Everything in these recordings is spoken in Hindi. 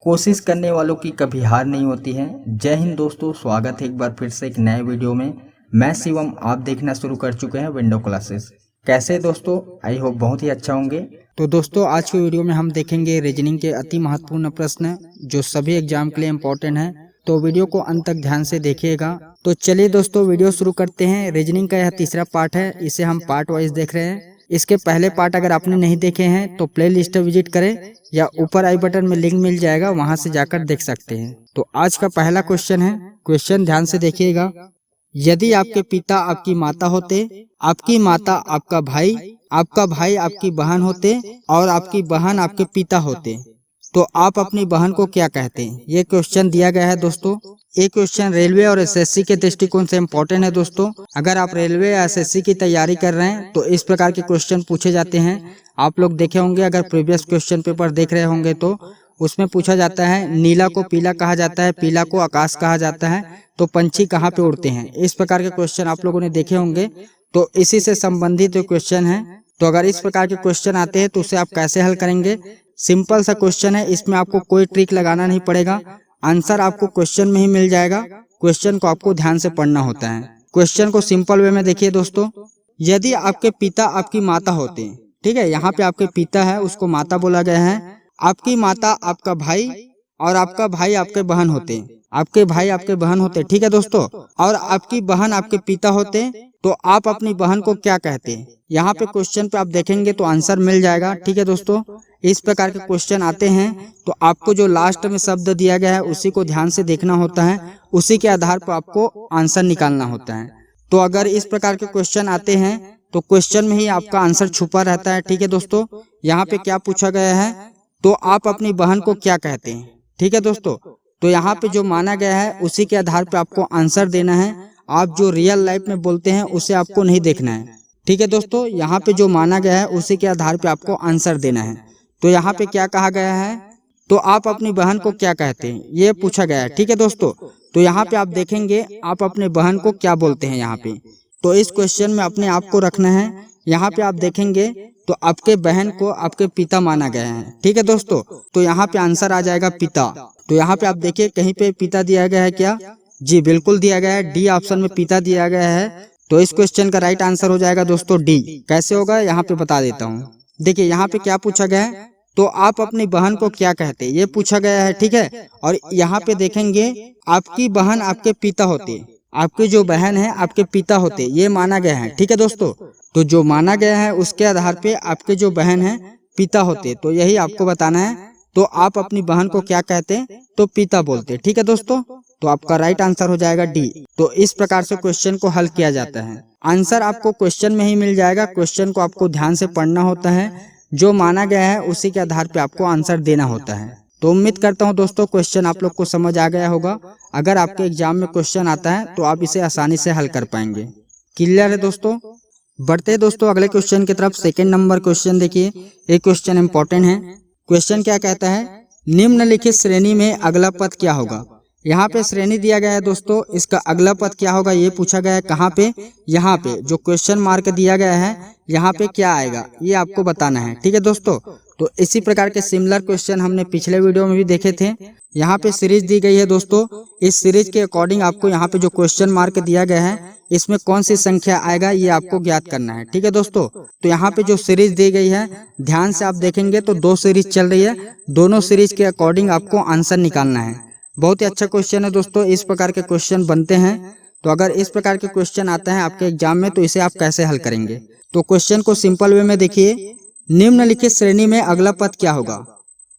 कोशिश करने वालों की कभी हार नहीं होती है। जय हिंद दोस्तों, स्वागत है एक बार फिर से एक नए वीडियो में। मैं शिवम, आप देखना शुरू कर चुके हैं विंडो क्लासेस। कैसे दोस्तों, आई होप बहुत ही अच्छा होंगे। तो दोस्तों आज की वीडियो में हम देखेंगे रीजनिंग के अति महत्वपूर्ण प्रश्न जो सभी एग्जाम के लिए इम्पोर्टेंट है। तो वीडियो को अंत तक ध्यान से देखिएगा। तो चलिए दोस्तों वीडियो शुरू करते हैं। रीजनिंग का यह तीसरा पार्ट है, इसे हम पार्ट वाइज देख रहे हैं। इसके पहले पार्ट अगर आपने नहीं देखे हैं तो प्ले लिस्ट विजिट करें या ऊपर आई बटन में लिंक मिल जाएगा, वहां से जाकर देख सकते हैं। तो आज का पहला क्वेश्चन है, क्वेश्चन ध्यान से देखिएगा। यदि आपके पिता आपकी माता होते, आपकी माता आपका भाई आपकी बहन होते और आपकी बहन आपके पिता होते, तो आप अपनी बहन को क्या कहते हैं? ये क्वेश्चन दिया गया है दोस्तों। ये क्वेश्चन रेलवे और एसएससी के दृष्टिकोण से इम्पोर्टेंट है दोस्तों। अगर आप रेलवे या एसएससी की तैयारी कर रहे हैं तो इस प्रकार के क्वेश्चन पूछे जाते हैं। आप लोग देखे होंगे, अगर प्रीवियस क्वेश्चन पेपर देख रहे होंगे तो उसमें पूछा जाता है नीला को पीला कहा जाता है, पीला को आकाश कहा जाता है, तो पंछी कहाँ पे उड़ते हैं। इस प्रकार के क्वेश्चन आप लोगों ने देखे होंगे। तो इसी से संबंधित क्वेश्चन है। तो अगर इस प्रकार के क्वेश्चन आते हैं तो उसे आप कैसे हल करेंगे? सिंपल सा क्वेश्चन है, इसमें आपको कोई ट्रिक लगाना नहीं पड़ेगा। आंसर आपको क्वेश्चन में ही मिल जाएगा। क्वेश्चन को आपको ध्यान से पढ़ना होता है। क्वेश्चन को सिंपल वे में देखिए दोस्तों। यदि आपके पिता आपकी माता होते, ठीक है, यहाँ पे आपके पिता है उसको माता बोला गया है, आपकी माता आपका भाई और आपका भाई आपके बहन होते, आपके भाई आपके बहन होते, ठीक है दोस्तों, और आपकी बहन आपके पिता होते, तो आप अपनी बहन को क्या कहते हैं? यहाँ पे क्वेश्चन पे आप देखेंगे तो आंसर मिल जाएगा, ठीक है दोस्तों। इस प्रकार के क्वेश्चन आते हैं तो आपको जो लास्ट में शब्द दिया गया है उसी को ध्यान से देखना होता है, उसी के आधार पर आपको आंसर निकालना होता है। तो अगर इस प्रकार के क्वेश्चन आते हैं तो क्वेश्चन में ही आपका आंसर छुपा रहता है, ठीक है दोस्तों। यहाँ पे क्या पूछा गया है, तो आप अपनी बहन को क्या कहते हैं, ठीक है दोस्तों। तो यहाँ पे जो माना गया है उसी के आधार पे आपको आंसर देना है। आप जो रियल लाइफ में बोलते हैं उसे आपको नहीं देखना है, ठीक है दोस्तों। यहाँ पे जो माना गया है उसी के आधार पे आपको आंसर देना है। तो यहाँ पे क्या कहा गया है, तो आप अपनी बहन को क्या कहते हैं, ये पूछा गया है, ठीक है दोस्तों। तो यहाँ पे आप देखेंगे आप अपने बहन को क्या बोलते हैं यहाँ पे। तो इस क्वेश्चन में अपने आप को रखना है। यहाँ पे आप देखेंगे तो आपके बहन को आपके पिता माना गया है, ठीक है दोस्तों। तो यहाँ पे आंसर आ जाएगा पिता। तो यहाँ पे आप देखिए कहीं पे पिता दिया गया है क्या? जी बिल्कुल दिया गया है, डी ऑप्शन में पिता दिया गया है। तो इस क्वेश्चन का राइट आंसर हो जाएगा दोस्तों डी। कैसे होगा यहाँ पे बता देता हूँ। देखिए यहाँ पे क्या पूछा गया है, तो आप अपनी बहन को क्या कहते हैं, ये पूछा गया है, ठीक है। और यहाँ पे देखेंगे आपकी बहन आपके पिता होते, आपकी जो बहन है आपके पिता होते, ये माना गया है, ठीक है दोस्तों। तो जो माना गया है उसके आधार पे आपके जो बहन है पिता होते, तो यही आपको बताना है। तो आप अपनी बहन को क्या कहते हैं, तो पिता बोलते, ठीक है दोस्तों। तो आपका राइट आंसर हो जाएगा डी। तो इस प्रकार से क्वेश्चन को हल किया जाता है। आंसर आपको क्वेश्चन में ही मिल जाएगा। क्वेश्चन को आपको ध्यान से पढ़ना होता है, जो माना गया है उसी के आधार पे आपको आंसर देना होता है। तो उम्मीद करता हूँ दोस्तों क्वेश्चन आप लोग को समझ आ गया होगा। अगर आपके एग्जाम में क्वेश्चन आता है तो आप इसे आसानी से हल कर पाएंगे। क्लियर है दोस्तों? बढ़ते हैं दोस्तों अगले क्वेश्चन की तरफ। सेकंड नंबर क्वेश्चन देखिए, एक क्वेश्चन इंपॉर्टेंट है। क्वेश्चन क्या कहता है, निम्नलिखित श्रेणी में अगला पद क्या होगा? यहाँ पे श्रेणी दिया गया है दोस्तों, इसका अगला पद क्या होगा ये पूछा गया है। कहाँ पे? यहाँ पे जो क्वेश्चन मार्क दिया गया है यहाँ पे क्या आएगा ये आपको बताना है, ठीक है दोस्तों। तो इसी प्रकार के सिमिलर क्वेश्चन हमने पिछले वीडियो में भी देखे थे। यहाँ पे सीरीज दी गई है दोस्तों, इस सीरीज के अकॉर्डिंग आपको यहाँ पे जो क्वेश्चन मार्क दिया गया है इसमें कौन सी संख्या आएगा ये आपको ज्ञात करना है, ठीक है दोस्तों। तो यहाँ पे जो सीरीज दी गई है ध्यान से आप देखेंगे तो 2 सीरीज चल रही है, दोनों सीरीज के अकॉर्डिंग आपको आंसर निकालना है। बहुत ही अच्छा क्वेश्चन है दोस्तों, इस प्रकार के क्वेश्चन बनते हैं। तो अगर इस प्रकार के क्वेश्चन आता है आपके एग्जाम में तो इसे आप कैसे हल करेंगे? तो क्वेश्चन को सिंपल वे में देखिए, निम्नलिखित श्रेणी में अगला पद क्या होगा?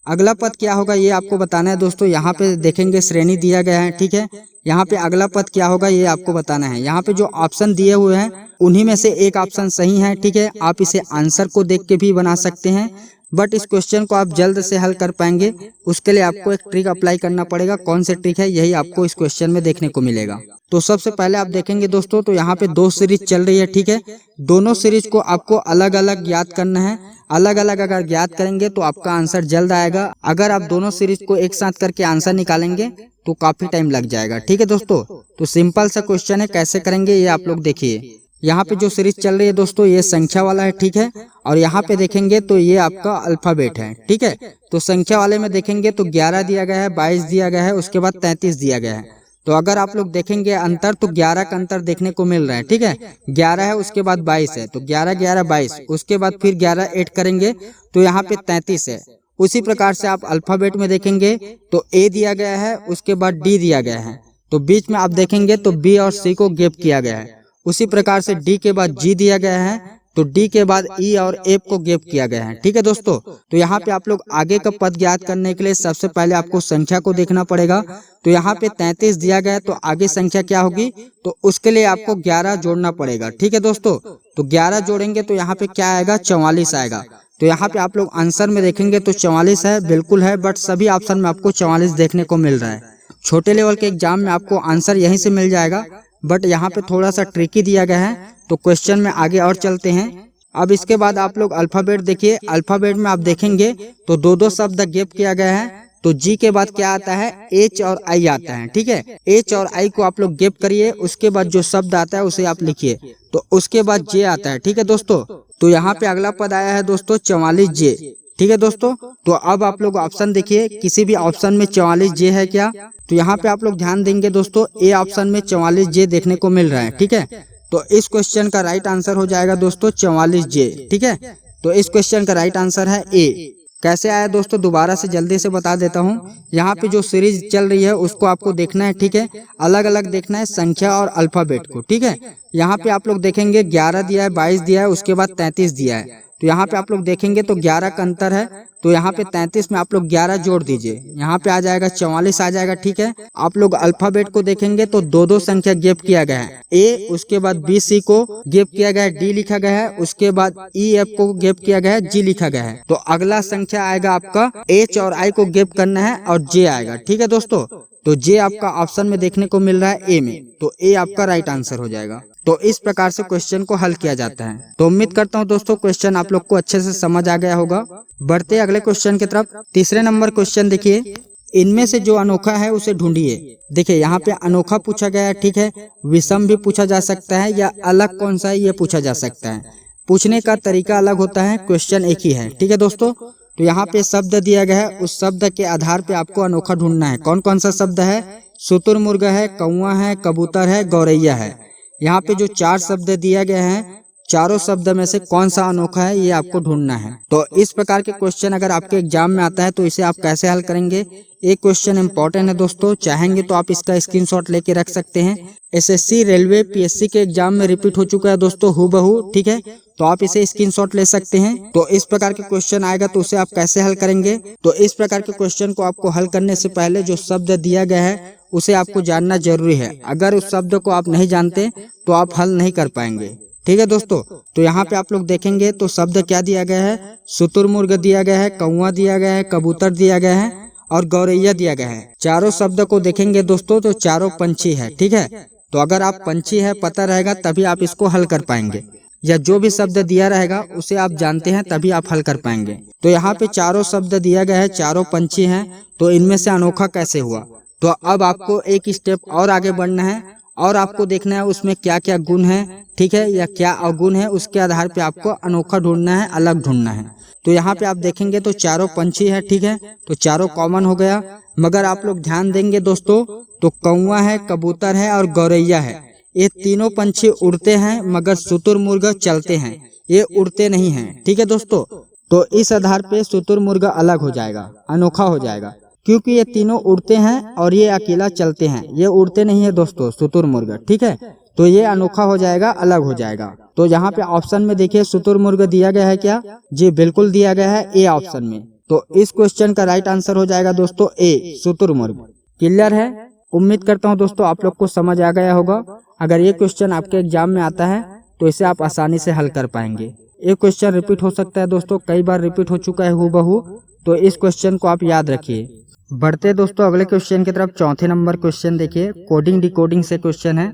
अगला पद क्या होगा ये आपको बताना है दोस्तों। यहाँ पे देखेंगे श्रेणी दिया गया है, ठीक है। यहाँ पे अगला पद क्या होगा ये आपको बताना है। यहाँ पे जो ऑप्शन दिए हुए हैं उन्हीं में से एक ऑप्शन सही है, ठीक है। आप इसे आंसर को देख के भी बना सकते हैं, बट इस क्वेश्चन को आप जल्द से हल कर पाएंगे उसके लिए आपको एक ट्रिक अप्लाई करना पड़ेगा। कौन सी ट्रिक है यही आपको इस क्वेश्चन में देखने को मिलेगा। तो सबसे पहले आप देखेंगे दोस्तों तो यहाँ पे 2 सीरीज चल रही है, ठीक है। दोनों सीरीज को आपको अलग अलग ज्ञात करना है। अलग अलग अगर ज्ञात करेंगे तो आपका आंसर जल्द आएगा। अगर आप दोनों सीरीज को एक साथ करके आंसर निकालेंगे तो काफी टाइम लग जाएगा, ठीक है दोस्तों। तो सिंपल सा क्वेश्चन है, कैसे करेंगे ये आप लोग देखिए। यहाँ पे जो सीरीज चल रही है दोस्तों ये संख्या वाला है, ठीक है। और यहाँ पे देखेंगे तो ये आपका अल्फाबेट है, ठीक है। तो संख्या वाले में देखेंगे तो 11 दिया गया है, 22 दिया गया है, उसके बाद 33 दिया गया है। तो अगर आप लोग देखेंगे अंतर तो 11 का अंतर देखने को मिल रहा है, ठीक है। 11 है, उसके बाद 22 है, तो 11 11 22, उसके बाद फिर 11 ऐड करेंगे तो यहाँ पे 33 है। उसी प्रकार से आप अल्फाबेट में देखेंगे तो ए दिया गया है, उसके बाद डी दिया गया है, तो बीच में आप देखेंगे तो बी और सी को गैप किया गया है। उसी प्रकार से डी के बाद जी दिया गया है, तो डी के बाद ई और एफ को गैप किया गया है, ठीक है दोस्तों। तो यहाँ पे आप लोग आगे का पद ज्ञात करने के लिए सबसे पहले आपको संख्या को देखना पड़ेगा। तो यहाँ पे 33 दिया गया है, तो आगे संख्या क्या होगी, तो उसके लिए आपको 11 जोड़ना पड़ेगा, ठीक है दोस्तों। तो 11 जोड़ेंगे तो यहाँ पे क्या आएगा, 44 आएगा। तो यहाँ पे आप लोग आंसर में देखेंगे तो 44 है, बिल्कुल है, बट सभी ऑप्शन में आपको 44 देखने को मिल रहा है। छोटे लेवल के एग्जाम में आपको आंसर यहीं से मिल जाएगा, बट यहाँ पे थोड़ा सा ट्रिकी दिया गया है। तो क्वेश्चन में आगे और चलते हैं। अब इसके बाद आप लोग अल्फाबेट देखिए। अल्फाबेट में आप देखेंगे तो दो दो शब्द गैप किया गया है। तो जी के बाद क्या आता है, एच और आई आता है, ठीक है। एच और आई को आप लोग गैप करिए, उसके बाद जो शब्द आता है उसे आप लिखिए, तो उसके बाद जे आता है, ठीक है दोस्तों। तो यहाँ पे अगला पद आया है दोस्तों 44 जे, ठीक है दोस्तों। तो अब आप लोग ऑप्शन देखिए, किसी भी ऑप्शन में 44 जे है क्या, तो यहाँ पे आप लोग ध्यान देंगे दोस्तों, ए ऑप्शन में 44 जे देखने को मिल रहा है, ठीक है। तो इस क्वेश्चन का राइट आंसर हो जाएगा दोस्तों 44 जे, ठीक है। तो इस क्वेश्चन का राइट आंसर है ए। कैसे आया दोस्तों, दोबारा से जल्दी से बता देता हूँ। यहाँ पे जो सीरीज चल रही है उसको आपको देखना है, ठीक है। अलग अलग देखना है संख्या और अल्फाबेट को, ठीक है। यहाँ पे आप लोग देखेंगे 11 दिया है, 22 दिया है, उसके बाद 33 दिया है। तो यहाँ पे आप लोग देखेंगे तो 11 का अंतर है, तो यहाँ पे 33 में आप लोग 11 जोड़ दीजिए, यहाँ पे आ जाएगा 44 आ जाएगा, ठीक है। आप लोग अल्फाबेट को देखेंगे तो दो दो संख्या गैप किया गया है, ए उसके बाद बी सी को गैप किया गया है, डी लिखा गया है, उसके बाद ई एफ को गैप किया गया है, जी लिखा गया है। तो अगला संख्या आएगा आपका एच और आई को गैप करना है और जे आएगा, ठीक है दोस्तों। तो जे आपका ऑप्शन में देखने को मिल रहा है ए में, तो ए आपका राइट आंसर हो जाएगा। तो इस प्रकार से क्वेश्चन को हल किया जाता है। तो उम्मीद करता हूँ दोस्तों क्वेश्चन आप लोग को अच्छे से समझ आ गया होगा। बढ़ते अगले क्वेश्चन की तरफ। तीसरे नंबर क्वेश्चन देखिए, इनमें से जो अनोखा है उसे ढूंढिए। देखिए यहाँ पे अनोखा पूछा गया है, ठीक है। विषम भी पूछा जा सकता है या अलग कौन सा है ये पूछा जा सकता है। पूछने का तरीका अलग होता है, क्वेश्चन एक ही है, ठीक है दोस्तों। तो यहाँ पे शब्द दिया गया है, उस शब्द के आधार पे आपको अनोखा ढूंढना है। कौन कौन सा शब्द है, शुतुरमुर्ग है, कौवा है, कबूतर है, गौरैया है। यहाँ पे जो 4 शब्द दिया गया है, चारों शब्द में से कौन सा अनोखा है ये आपको ढूंढना है। तो इस प्रकार के क्वेश्चन अगर आपके एग्जाम में आता है तो इसे आप कैसे हल करेंगे, एक क्वेश्चन इंपॉर्टेंट है दोस्तों, चाहेंगे तो आप इसका स्क्रीनशॉट लेके रख सकते हैं। एसएससी, रेलवे, पीएससी के एग्जाम में रिपीट हो चुका है दोस्तों हूबहू, ठीक है। तो आप इसे स्क्रीनशॉट ले सकते हैं। तो इस प्रकार के क्वेश्चन आएगा तो उसे आप कैसे हल करेंगे, तो इस प्रकार के क्वेश्चन को आपको हल करने से पहले जो शब्द दिया गया है उसे आपको जानना जरूरी है। अगर उस शब्द को आप नहीं जानते तो आप हल नहीं कर पाएंगे, ठीक है दोस्तों। तो यहाँ पे आप लोग देखेंगे तो शब्द क्या दिया गया है, शुतुरमुर्ग दिया गया है, कौवा दिया गया है, कबूतर दिया गया है और गौरैया दिया गया है। चारों शब्द को देखेंगे दोस्तों तो चारों पंछी है, ठीक है। तो अगर आप पंछी है पता रहेगा तभी आप इसको हल कर पाएंगे, या जो भी शब्द दिया रहेगा उसे आप जानते हैं तभी आप हल कर पाएंगे। तो यहाँ पे चारों शब्द दिया गया है, चारों पंछी हैं, तो इनमें से अनोखा कैसे हुआ। तो अब आपको एक स्टेप और आगे बढ़ना है और आपको देखना है उसमें क्या क्या गुण है, ठीक है, या क्या अवगुण है, उसके आधार पे आपको अनोखा ढूंढना है, अलग ढूंढना है। तो यहाँ पे आप देखेंगे तो चारों पंछी है, ठीक है, तो चारों कॉमन हो गया। मगर आप लोग ध्यान देंगे दोस्तों तो कौवा है, कबूतर है और गौरैया है, ये तीनों पंछी उड़ते हैं, मगर शुतुरमुर्ग चलते हैं, ये उड़ते नहीं हैं, ठीक है दोस्तों। तो इस आधार पे शुतुरमुर्ग अलग हो जाएगा, अनोखा हो जाएगा, क्योंकि ये तीनों उड़ते हैं और ये अकेला चलते हैं, ये उड़ते नहीं है दोस्तों शुतुरमुर्ग, ठीक है। तो ये अनोखा हो जाएगा, अलग हो जाएगा। तो यहाँ पे ऑप्शन में देखिए शुतुरमुर्ग दिया गया है क्या, जी बिल्कुल दिया गया है ए ऑप्शन में। तो इस क्वेश्चन का राइट आंसर हो जाएगा दोस्तों ए, शुतुरमुर्ग। क्लियर है, उम्मीद करता हूँ दोस्तों आप लोग को समझ आ गया होगा। अगर ये क्वेश्चन आपके एग्जाम में आता है तो इसे आप आसानी से हल कर पाएंगे। ये क्वेश्चन रिपीट हो सकता है दोस्तों, कई बार रिपीट हो चुका है हूबहू, तो इस क्वेश्चन को आप याद रखिए। बढ़ते दोस्तों अगले क्वेश्चन की तरफ। चौथे नंबर क्वेश्चन देखिए, कोडिंग डिकोडिंग से क्वेश्चन है।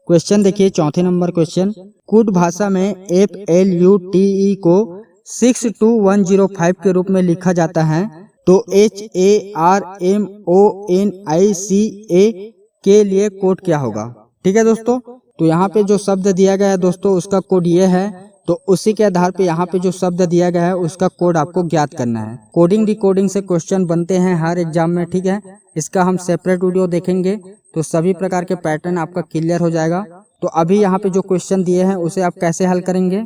क्वेश्चन देखिए चौथे नंबर क्वेश्चन, कुड भाषा में FLUTE को 62105 के रूप में लिखा जाता है, तो HARMONICA के लिए कोड क्या होगा, ठीक है दोस्तों। तो यहाँ पे जो शब्द दिया गया है दोस्तों उसका कोड ये है, तो उसी के आधार पे यहाँ पे जो शब्द दिया गया है उसका कोड आपको ज्ञात करना है। कोडिंग डिकोडिंग से क्वेश्चन बनते हैं हर एग्जाम में, ठीक है। इसका हम सेपरेट वीडियो देखेंगे तो सभी प्रकार के पैटर्न आपका क्लियर हो जाएगा। तो अभी यहाँ पे जो क्वेश्चन दिए हैं उसे आप कैसे हल करेंगे,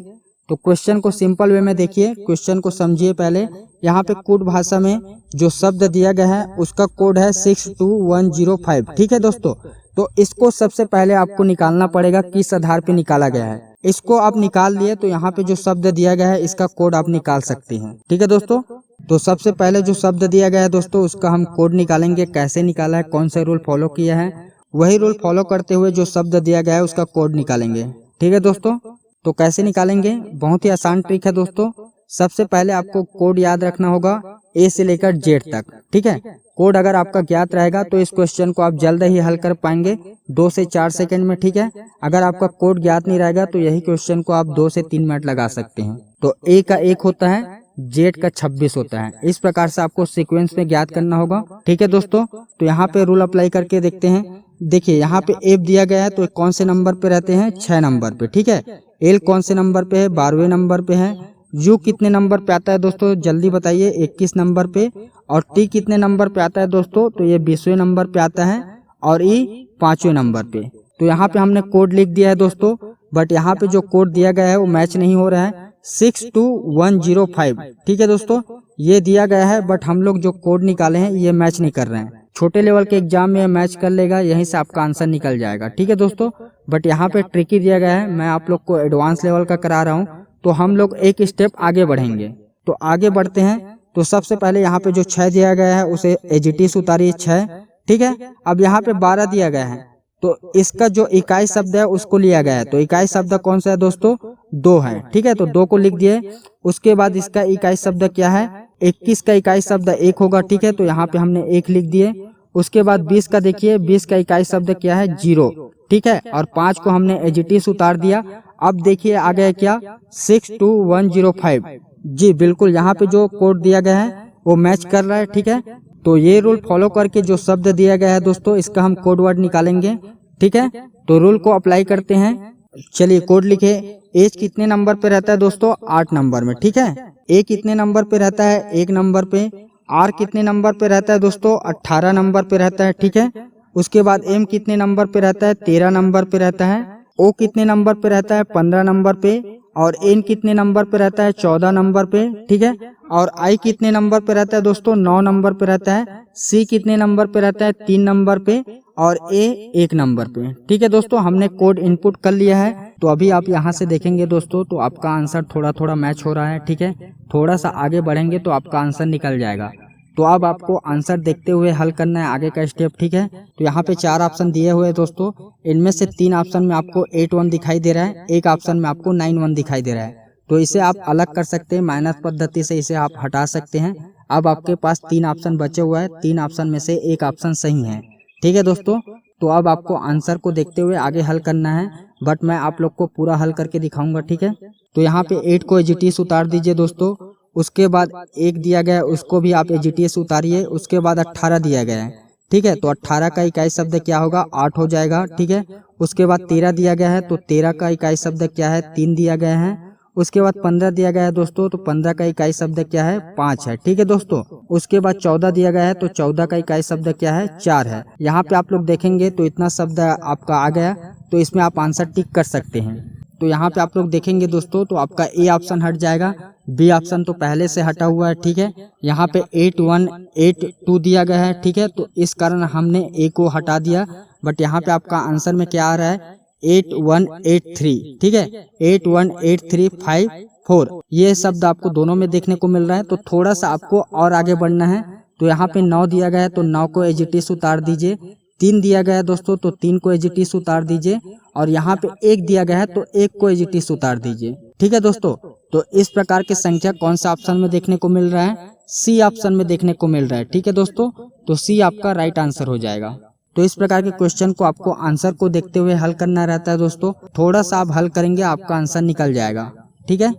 तो क्वेश्चन को सिंपल वे में देखिए, क्वेश्चन को समझिए पहले। यहाँ पे कोड भाषा में जो शब्द दिया गया है उसका कोड है 62105, ठीक है दोस्तों। तो इसको सबसे पहले आपको निकालना पड़ेगा, किस आधार पे निकाला गया है। इसको आप निकाल लिए तो यहाँ पे जो शब्द दिया गया है इसका कोड आप निकाल सकते हैं, ठीक है दोस्तों। तो सबसे पहले जो शब्द दिया गया है दोस्तों उसका हम कोड निकालेंगे। कैसे निकाला है, कौन से रूल फॉलो किया है, वही रूल फॉलो करते हुए जो शब्द दिया गया है उसका कोड निकालेंगे, ठीक है दोस्तों। तो कैसे निकालेंगे, बहुत ही आसान ट्रिक है दोस्तों। सबसे पहले आपको कोड याद रखना होगा ए से लेकर जेड तक, ठीक है। कोड अगर आपका ज्ञात रहेगा तो इस क्वेश्चन को आप जल्द ही हल कर पाएंगे 2 से 4 सेकंड में, ठीक है। अगर आपका कोड ज्ञात नहीं रहेगा तो यही क्वेश्चन को आप 2 से 3 मिनट लगा सकते हैं। तो ए का 1 होता है, जेड का 26 होता है। इस प्रकार से आपको सीक्वेंस में ज्ञात करना होगा, ठीक है दोस्तों। तो यहाँ पे रूल अप्लाई करके देखते हैं। देखिए यहाँ पे एफ दिया गया है तो कौन से नंबर पे रहते हैं, 6 नंबर पे, ठीक है। एल कौन से नंबर पे है, 12वें नंबर पे है। यू कितने नंबर पे आता है दोस्तों, जल्दी बताइए, 21 नंबर पे। और टी कितने नंबर पे आता है दोस्तों, तो ये 20वें नंबर पे आता है। और ई 5वें नंबर पे। तो यहाँ पे हमने कोड लिख दिया है दोस्तों, बट यहाँ पे जो कोड दिया गया है वो मैच नहीं हो रहा है, 62105, ठीक है दोस्तों। ये दिया गया है बट हम लोग जो कोड निकाले हैं ये मैच नहीं कर रहे हैं। छोटे लेवल के एग्जाम में मैच कर लेगा, यहीं से आपका आंसर निकल जाएगा, ठीक है दोस्तों। बट यहाँ पे ट्रिकी दिया गया है, मैं आप लोग को एडवांस लेवल का करा रहा हूँ। तो हम लोग एक स्टेप आगे बढ़ेंगे। तो आगे बढ़ते हैं। तो सबसे पहले यहाँ पे जो 6 दिया गया है उसे एजिटिस उतारिए 6, ठीक है। अब यहाँ पे 12 दिया गया है तो इसका जो इकाई शब्द है उसको लिया गया है। तो इकाई शब्द कौन सा है दोस्तों, 2 है, ठीक है। तो 2 को लिख दिए। उसके बाद इसका इकाई शब्द क्या है, 21 का इकाई शब्द 1 होगा, ठीक है। तो यहाँ पे हमने 1 लिख दिए। उसके बाद 20 का देखिए, 20 का इकाई शब्द क्या है, 0, ठीक है। और 5 को हमने एजिटिस उतार दिया। अब देखिए आ गया क्या, 62105। जी बिल्कुल, यहाँ पे जो कोड दिया गया है वो मैच कर रहा है, ठीक है। तो ये रूल फॉलो करके जो शब्द दिया गया है दोस्तों इसका हम कोड वर्ड निकालेंगे, ठीक है। तो रूल को अप्लाई करते हैं। चलिए कोड लिखे। एज कितने नंबर पे रहता है दोस्तों, 8 नंबर में, ठीक है। ए कितने नंबर पे रहता है, 1 नंबर पे। आर कितने नंबर पे रहता है दोस्तों, 18 नंबर पे रहता है, ठीक है। उसके बाद एम कितने नंबर पे रहता है, 13 नंबर पे रहता है। ओ कितने नंबर पे रहता है, 15 नंबर पे। और एन कितने नंबर पे रहता है, 14 नंबर पे, ठीक है। और आई कितने नंबर पे रहता है दोस्तों, 9 नंबर पे रहता है। सी कितने नंबर पे रहता है, 3 नंबर पे। और ए 1 नंबर पे, ठीक है दोस्तों। हमने कोड इनपुट कर लिया है। तो अभी आप यहाँ से देखेंगे दोस्तों तो आपका आंसर थोड़ा थोड़ा मैच हो रहा है, ठीक है। थोड़ा सा आगे बढ़ेंगे तो आपका आंसर निकल जाएगा। तो अब आपको आंसर देखते हुए हल करना है आगे का स्टेप, ठीक है। तो यहाँ पे 4 ऑप्शन दिए हुए हैं दोस्तों। इनमें से 3 ऑप्शन में आपको 81 दिखाई दे रहा है, एक ऑप्शन में आपको 91 दिखाई दे रहा है। तो इसे आप अलग कर सकते हैं, माइनस पद्धति से इसे आप हटा सकते हैं। अब आपके पास 3 ऑप्शन बचे हुए हैं, 3 ऑप्शन में से एक ऑप्शन सही है, ठीक है दोस्तों। तो अब आपको आंसर को देखते हुए आगे हल करना है, बट मैं आप लोग को पूरा हल करके दिखाऊंगा, ठीक है। तो यहाँ पे 8 को एजिटिस उतार दीजिए दोस्तों। उसके बाद 1 दिया गया है उसको भी आप एजिटिस उतारिए। उसके बाद 18 दिया गया है, ठीक है। तो 18 का इकाई शब्द क्या होगा, 8 हो जाएगा, ठीक है। उसके बाद 13 दिया गया है तो 13 का इकाई शब्द क्या है, 3 दिया गया है। उसके बाद 15 दिया गया है दोस्तों, तो 15 का इकाई शब्द क्या है, 5 है, ठीक है दोस्तों। उसके बाद 14 दिया गया है तो 14 का इकाई शब्द क्या है, 4 है। यहाँ पे आप लोग देखेंगे तो इतना शब्द आपका आ गया, तो इसमें आप आंसर टिक कर सकते हैं। तो यहाँ पे आप लोग देखेंगे दोस्तों तो आपका ए ऑप्शन हट जाएगा, बी ऑप्शन तो पहले से हटा हुआ है, ठीक है। यहाँ पे 8182 दिया गया है, ठीक है। तो इस कारण हमने ए को हटा दिया। बट यहाँ पे आपका आंसर में क्या आ रहा है, 8183, ठीक है। 818354 ये शब्द आपको दोनों में देखने को मिल रहा है। तो थोड़ा सा आपको और आगे बढ़ना है। तो यहाँ पे 9 दिया गया है तो 9 को एजिटिस उतार दीजिए। 3 दिया गया है दोस्तों तो 3 को एजिटिस उतार दीजिए। और यहाँ पे 1 दिया गया है तो 1 को एजिटिस उतार दीजिए, ठीक है दोस्तों। तो इस प्रकार की संख्या कौन सा ऑप्शन में देखने को मिल रहा है, सी ऑप्शन में देखने को मिल रहा है, ठीक है दोस्तों। तो सी आपका राइट आंसर हो जाएगा। तो इस प्रकार के क्वेश्चन को आपको आंसर को देखते हुए हल करना रहता है दोस्तों। थोड़ा सा आप हल करेंगे आपका आंसर निकल जाएगा, ठीक है।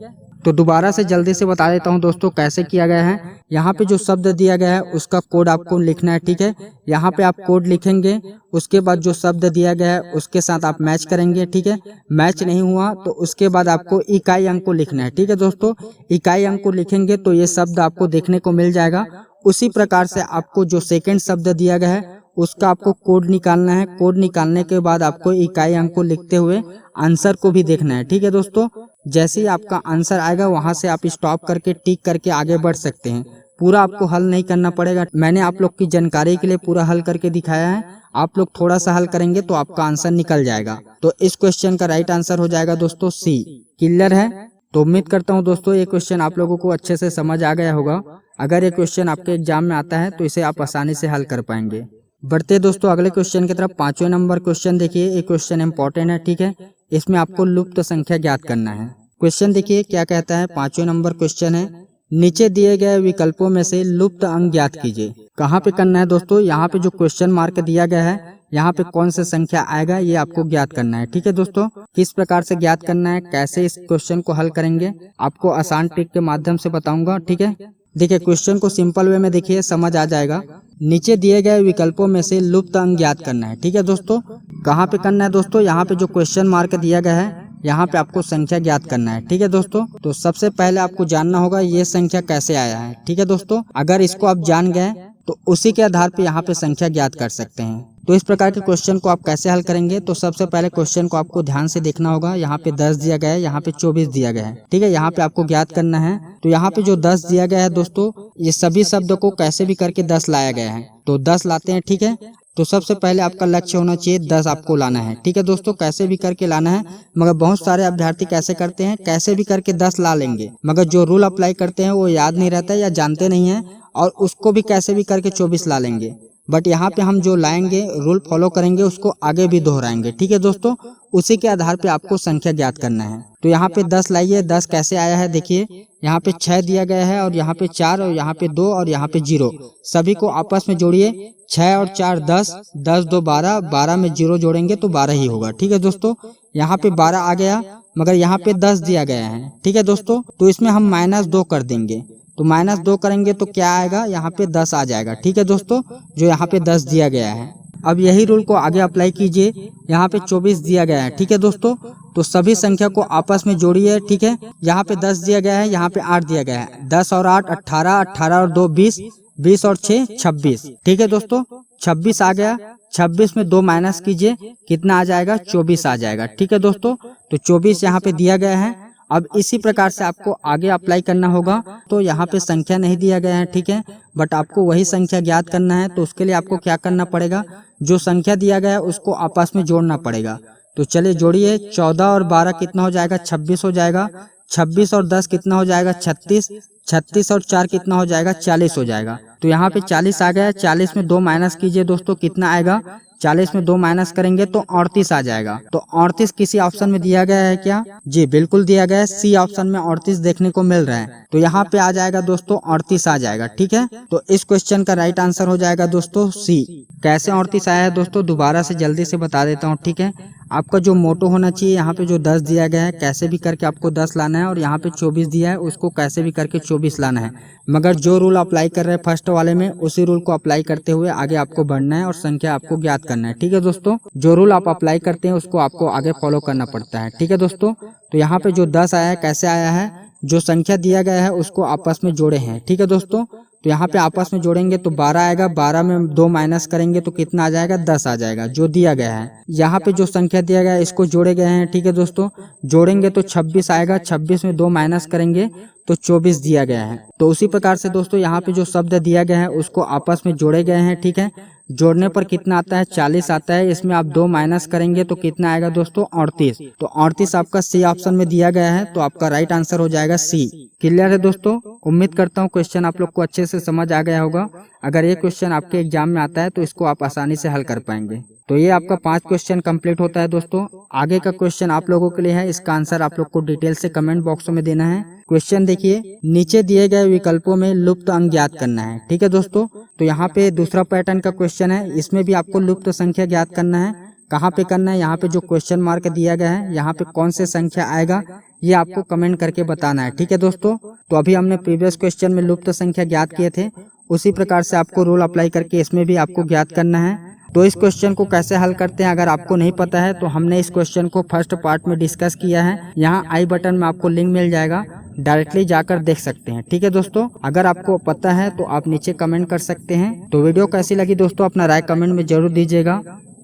तो दोबारा से जल्दी से बता देता हूँ दोस्तों कैसे किया गया है। यहाँ पे जो शब्द दिया गया है उसका कोड आपको लिखना है, ठीक है। यहाँ पे आप कोड लिखेंगे, उसके बाद जो शब्द दिया गया है उसके साथ आप मैच करेंगे, ठीक है। मैच नहीं हुआ तो उसके बाद आपको इकाई अंक को लिखना है, ठीक है दोस्तों। इकाई अंक को लिखेंगे तो ये शब्द आपको देखने को मिल जाएगा। उसी प्रकार से आपको जो सेकंड शब्द दिया गया है उसका आपको कोड निकालना है। कोड निकालने के बाद आपको इकाई अंक को लिखते हुए आंसर को भी देखना है, ठीक है दोस्तों। जैसे ही आपका आंसर आएगा वहां से आप स्टॉप करके टिक करके आगे बढ़ सकते हैं। पूरा आपको हल नहीं करना पड़ेगा, मैंने आप लोग की जानकारी के लिए पूरा हल करके दिखाया है। आप लोग थोड़ा सा हल करेंगे तो आपका आंसर निकल जाएगा। तो इस क्वेश्चन का राइट आंसर हो जाएगा दोस्तों सी। क्लियर है? तो उम्मीद करता हूँ दोस्तों ये क्वेश्चन आप लोगों को अच्छे से समझ आ गया होगा। अगर ये क्वेश्चन आपके एग्जाम में आता है तो इसे आप आसानी से हल कर पाएंगे। बढ़ते दोस्तों अगले क्वेश्चन की तरफ। 5वें नंबर क्वेश्चन देखिए, ये क्वेश्चन इंपॉर्टेंट है, ठीक है। इसमें आपको लुप्त संख्या ज्ञात करना है। क्वेश्चन देखिए क्या कहता है। 5वें नंबर क्वेश्चन है, नीचे दिए गए विकल्पों में से लुप्त अंक ज्ञात कीजिए। कहाँ पे करना है दोस्तों? यहाँ पे जो क्वेश्चन मार्क दिया गया है यहाँ पे कौन सा संख्या आएगा ये आपको ज्ञात करना है, ठीक है दोस्तों। किस प्रकार से ज्ञात करना है, कैसे इस क्वेश्चन को हल करेंगे, आपको आसान ट्रिक के माध्यम से बताऊंगा, ठीक है। देखिए क्वेश्चन को सिंपल वे में देखिए, समझ आ जाएगा। नीचे दिए गए विकल्पों में से लुप्त अंक ज्ञात करना है, ठीक है दोस्तों। कहाँ पे करना है दोस्तों? यहाँ पे जो क्वेश्चन मार्क दिया गया है यहाँ पे आपको संख्या ज्ञात करना है, ठीक है दोस्तों। तो सबसे पहले आपको जानना होगा ये संख्या कैसे आया है, ठीक है दोस्तों। अगर इसको आप जान गए तो उसी के आधार पे यहाँ पे संख्या ज्ञात कर सकते हैं। तो इस प्रकार के क्वेश्चन को आप कैसे हल करेंगे? तो सबसे पहले क्वेश्चन को आपको ध्यान से देखना होगा। यहाँ पे 10 दिया गया है, यहाँ पे 24 दिया गया है, ठीक है। यहाँ पे आपको ज्ञात करना है। तो यहाँ पे जो 10 दिया गया है दोस्तों, ये सभी शब्द को कैसे भी करके 10 लाया गया है। तो 10 लाते हैं, ठीक है। तो सबसे पहले आपका लक्ष्य होना चाहिए 10 आपको लाना है, ठीक है दोस्तों। कैसे भी करके लाना है, मगर बहुत सारे अभ्यर्थी कैसे करते हैं, कैसे भी करके 10 ला लेंगे, मगर जो रूल अप्लाई करते हैं वो याद नहीं रहता है या जानते नहीं है, और उसको भी कैसे भी करके 24 ला लेंगे। बट यहाँ पे हम जो लाएंगे, रूल फॉलो करेंगे, उसको आगे भी दोहराएंगे, ठीक है दोस्तों। उसी के आधार पे आपको संख्या ज्ञात करना है। तो यहाँ पे 10 लाइए। 10 कैसे आया है देखिए, यहाँ पे 6 दिया गया है, और यहाँ पे 4, और यहाँ पे 2, और यहाँ पे 0। सभी को आपस में जोड़िए। 6 और 4 10, 10 2 12, 12 में 0 जोड़ेंगे तो 12 ही होगा, ठीक है दोस्तों। यहाँ पे 12 आ गया, मगर यहाँ पे 10 दिया गया है, ठीक है दोस्तों। तो इसमें हम -2 कर देंगे। तो -2 करेंगे तो क्या आएगा, यहाँ पे 10 आ जाएगा, ठीक है दोस्तों, जो यहाँ पे 10 दिया गया है। अब यही रूल को आगे अप्लाई कीजिए। यहाँ पे 24 दिया गया है, ठीक है दोस्तों। तो सभी संख्या को आपस में जोड़िए, ठीक है। यहाँ पे 10 दिया गया है, यहाँ पे 8 दिया गया है। 10 और 8 18, 18 और 2 20, 20 और 6 26, ठीक है दोस्तों। 26 आ गया। 26 में 2 माइनस कीजिए, कितना आ जाएगा? 24 आ जाएगा, ठीक है दोस्तों। तो 24 यहाँ पे दिया गया है। अब इसी प्रकार से आपको आगे अप्लाई करना होगा। तो यहाँ पे संख्या नहीं दिया गया है, ठीक है, बट आपको वही संख्या ज्ञात करना है। तो उसके लिए आपको क्या करना पड़ेगा, जो संख्या दिया गया है उसको आपस में जोड़ना पड़ेगा। तो चलिए जोड़िए। 14 और 12 कितना हो जाएगा? 26 हो जाएगा। 26 और 10 कितना हो जाएगा? 36। 36 और 4 कितना हो जाएगा? 40 हो जाएगा। तो यहाँ पे 40 आ गया। 40 में 2 माइनस कीजिए दोस्तों, कितना आएगा? 40 में 2 माइनस करेंगे तो 38 आ जाएगा। तो 38 किसी ऑप्शन में दिया गया है क्या? जी बिल्कुल दिया गया है। सी ऑप्शन में 38 देखने को मिल रहा है। तो यहाँ पे आ जाएगा दोस्तों 38 आ जाएगा, ठीक है। तो इस क्वेश्चन का राइट आंसर हो जाएगा दोस्तों सी। कैसे 38 आया है दोस्तों, दोबारा से जल्दी से बता देता हूँ, ठीक है। आपका जो मोटो होना चाहिए, यहाँ पे जो 10 दिया गया है कैसे भी करके आपको 10 लाना है, और यहाँ पे 24 दिया है उसको कैसे भी करके 24 लाना है। मगर जो रूल अप्लाई कर रहे हैं फर्स्ट वाले में, उसी रूल को अप्लाई करते हुए आगे आपको बढ़ना है और संख्या आपको ज्ञात करना है, ठीक है दोस्तों। जो रूल आप अप्लाई करते हैं उसको आपको आगे फॉलो करना पड़ता है, ठीक है दोस्तों। तो यहाँ पे जो 10 आया है कैसे आया है, जो संख्या दिया गया है उसको आपस में जोड़े हैं, ठीक है दोस्तों। तो यहाँ पे आपस में जोड़ेंगे तो 12 आएगा। 12 में 2 माइनस करेंगे तो कितना आ जाएगा? 10 आ जाएगा, जो दिया गया है। यहाँ पे जो संख्या दिया गया है इसको जोड़े गए हैं, ठीक है दोस्तों। जोड़ेंगे तो 26 आएगा। 26 में 2 माइनस करेंगे तो 24 दिया गया है। तो उसी प्रकार से दोस्तों यहाँ पे जो शब्द दिया गया है उसको आपस में जोड़े गए हैं, ठीक है। जोड़ने पर कितना आता है? 40 आता है। इसमें आप 2 माइनस करेंगे तो कितना आएगा दोस्तों? 38। तो 38 आपका सी ऑप्शन में दिया गया है, तो आपका राइट आंसर हो जाएगा सी। क्लियर है दोस्तों? उम्मीद करता हूँ क्वेश्चन आप लोग को अच्छे से समझ आ गया होगा। अगर ये क्वेश्चन आपके एग्जाम में आता है तो इसको आप आसानी से हल कर पाएंगे। तो ये आपका 5 क्वेश्चन कंप्लीट होता है दोस्तों। आगे का क्वेश्चन आप लोगों के लिए है, इसका आंसर आप लोग को डिटेल से कमेंट बॉक्स में देना है। क्वेश्चन देखिए, नीचे दिए गए विकल्पों में लुप्त अंक ज्ञात करना है, ठीक है दोस्तों। तो यहाँ पे दूसरा पैटर्न का क्वेश्चन है, इसमें भी आपको लुप्त संख्या ज्ञात करना है। कहाँ पे करना है, यहाँ पे जो क्वेश्चन मार्क दिया गया है यहाँ पे कौन से संख्या आएगा ये आपको कमेंट करके बताना है। ठीक है दोस्तों, तो अभी हमने प्रीवियस क्वेश्चन में लुप्त संख्या ज्ञात किए थे, उसी प्रकार से आपको रूल अप्लाई करके इसमें भी आपको ज्ञात करना है। तो इस क्वेश्चन को कैसे हल करते हैं अगर आपको नहीं पता है तो हमने इस क्वेश्चन को फर्स्ट पार्ट में डिस्कस किया है, यहाँ आई बटन में आपको लिंक मिल जाएगा, डायरेक्टली जाकर देख सकते हैं। ठीक है दोस्तों, अगर आपको पता है तो आप नीचे कमेंट कर सकते हैं। तो वीडियो कैसी लगी दोस्तों अपना राय कमेंट में जरूर दीजिएगा।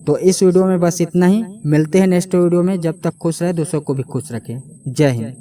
तो इस वीडियो में बस इतना ही, मिलते हैं नेक्स्ट वीडियो में। जब तक खुश रहे दूसरों को भी खुश रखें। जय हिंद।